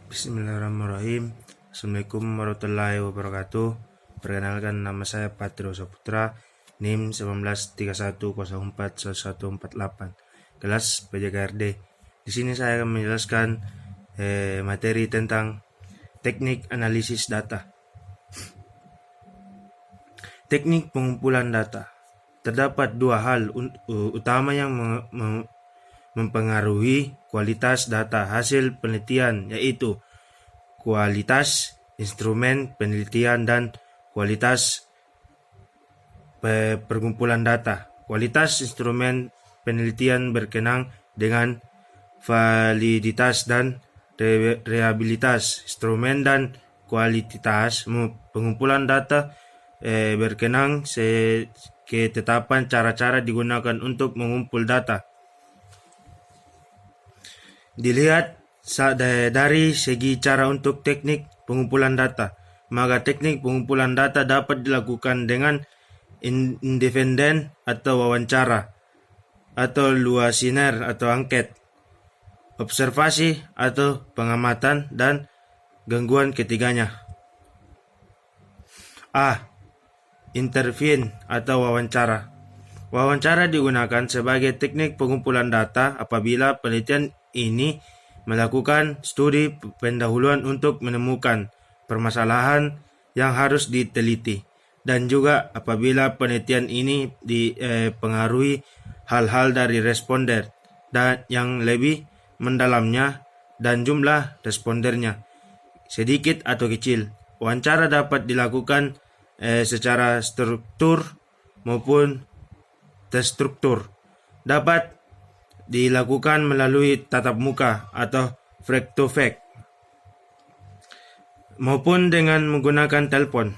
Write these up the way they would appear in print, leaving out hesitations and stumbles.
Bismillahirrahmanirrahim. Assalamualaikum warahmatullahi wabarakatuh. Perkenalkan, nama saya Patrio Saputra, NIM 1931041148, kelas PJKRD. Di sini saya akan menjelaskan materi tentang teknik analisis data. Teknik pengumpulan data. Terdapat dua hal utama yang mempengaruhi kualitas data hasil penelitian, yaitu kualitas instrumen penelitian dan kualitas perkumpulan data. Kualitas instrumen penelitian berkenaan dengan validitas dan reliabilitas instrumen, dan kualitas pengumpulan data berkenaan ketetapan cara-cara digunakan untuk mengumpul data. Dilihat dari segi cara untuk teknik pengumpulan data, maka teknik pengumpulan data dapat dilakukan dengan independen atau wawancara, atau luasiner atau angket, observasi atau pengamatan, dan gangguan ketiganya. A. Intervene atau wawancara. Wawancara digunakan sebagai teknik pengumpulan data apabila penelitian ini melakukan studi pendahuluan untuk menemukan permasalahan yang harus diteliti, dan juga apabila penelitian ini dipengaruhi hal-hal dari responden dan yang lebih mendalamnya dan jumlah respondernya, sedikit atau kecil. Wawancara dapat dilakukan secara struktur maupun terstruktur. Dapat dilakukan melalui tatap muka atau face to face maupun dengan menggunakan telepon.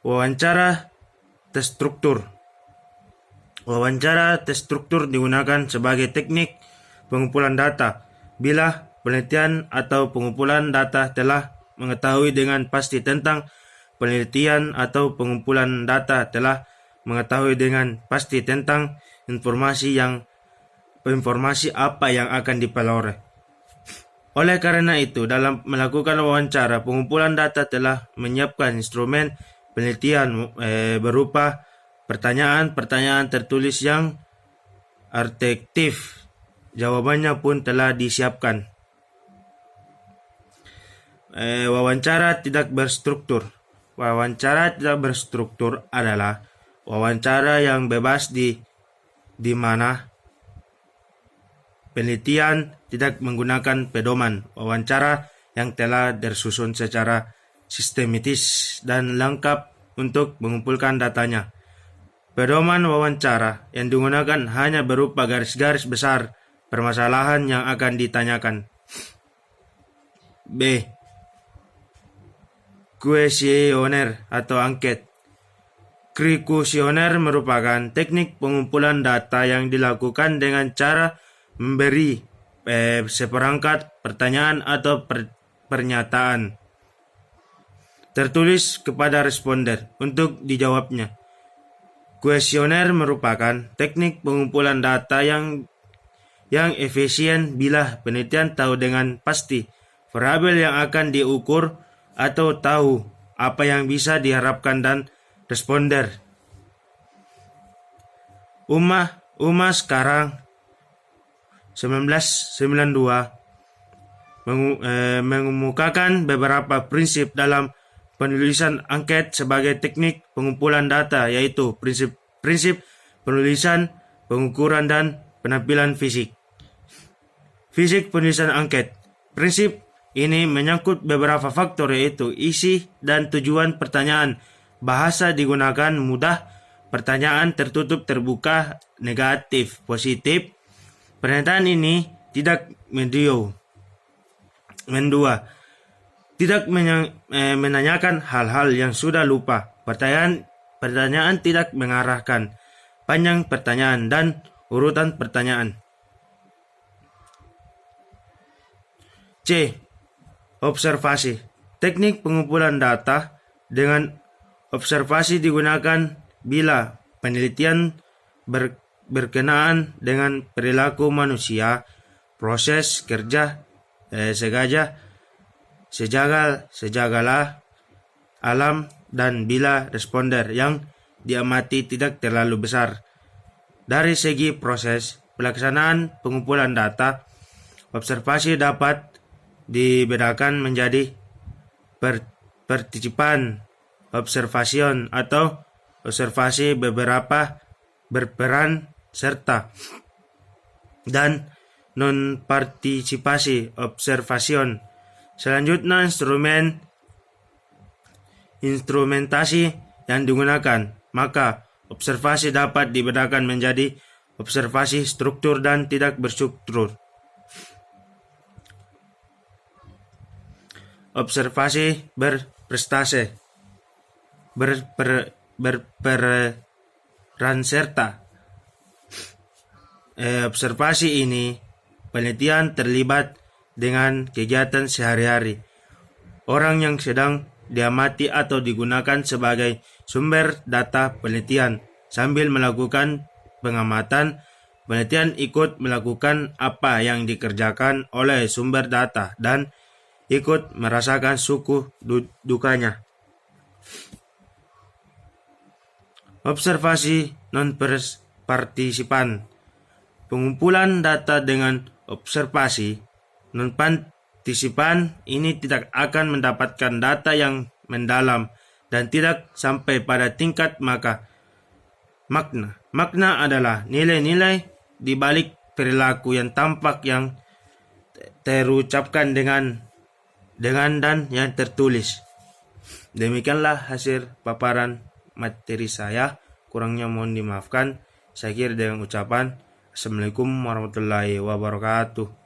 Wawancara terstruktur. Wawancara terstruktur digunakan sebagai teknik pengumpulan data bila penelitian atau pengumpulan data telah mengetahui dengan pasti tentang penelitian atau pengumpulan data telah mengetahui dengan pasti tentang informasi apa yang akan diperoleh. Oleh karena itu, dalam melakukan wawancara, pengumpulan data telah menyiapkan instrumen penelitian berupa pertanyaan-pertanyaan tertulis yang artektif. Jawabannya pun telah disiapkan. Wawancara tidak berstruktur. Wawancara tidak berstruktur adalah wawancara yang bebas di mana penelitian tidak menggunakan pedoman. Wawancara yang telah tersusun secara sistematis dan lengkap untuk mengumpulkan datanya. Pedoman wawancara yang digunakan hanya berupa garis-garis besar permasalahan yang akan ditanyakan. B. Kuesioner atau angket. Kuesioner merupakan teknik pengumpulan data yang dilakukan dengan cara memberi seperangkat pertanyaan atau pernyataan tertulis kepada responden untuk dijawabnya. Kuesioner merupakan teknik pengumpulan data yang efisien bila penelitian tahu dengan pasti variabel yang akan diukur atau tahu apa yang bisa diharapkan dan responden. UMA sekarang 1992 mengemukakan beberapa prinsip dalam penulisan angket sebagai teknik pengumpulan data, yaitu prinsip penulisan, pengukuran, dan penampilan fisik. Fisik penulisan angket. Prinsip ini menyangkut beberapa faktor, yaitu isi dan tujuan pertanyaan, bahasa digunakan mudah, pertanyaan tertutup, terbuka, negatif, positif. Pernyataan ini tidak mendua, tidak menanyakan hal-hal yang sudah lupa. Pertanyaan tidak mengarahkan panjang pertanyaan dan urutan pertanyaan. C. Observasi. Teknik pengumpulan data dengan observasi digunakan bila penelitian berkenaan dengan perilaku manusia, proses kerja sejagalah alam, dan bila responder yang diamati tidak terlalu besar. Dari segi proses pelaksanaan pengumpulan data, observasi dapat dibedakan menjadi partisipan observation atau observasi beberapa berperan serta, dan non-partisipasi observation. Selanjutnya, instrumentasi yang digunakan. Maka observasi dapat dibedakan menjadi observasi struktur dan tidak berstruktur. Observasi berprestasi, berperan serta. Observasi ini penelitian terlibat dengan kegiatan sehari-hari orang yang sedang diamati atau digunakan sebagai sumber data penelitian. Sambil melakukan pengamatan, penelitian ikut melakukan apa yang dikerjakan oleh sumber data dan ikut merasakan suku dukanya. Observasi non-partisipan. Pengumpulan data dengan observasi non-partisipan ini tidak akan mendapatkan data yang mendalam dan tidak sampai pada tingkat makna. Makna adalah nilai-nilai di balik perilaku yang tampak yang terucapkan dengan dan yang tertulis. Demikianlah hasil paparan materi saya. Kurangnya mohon dimaafkan. Saya akhiri dengan ucapan Assalamualaikum warahmatullahi wabarakatuh.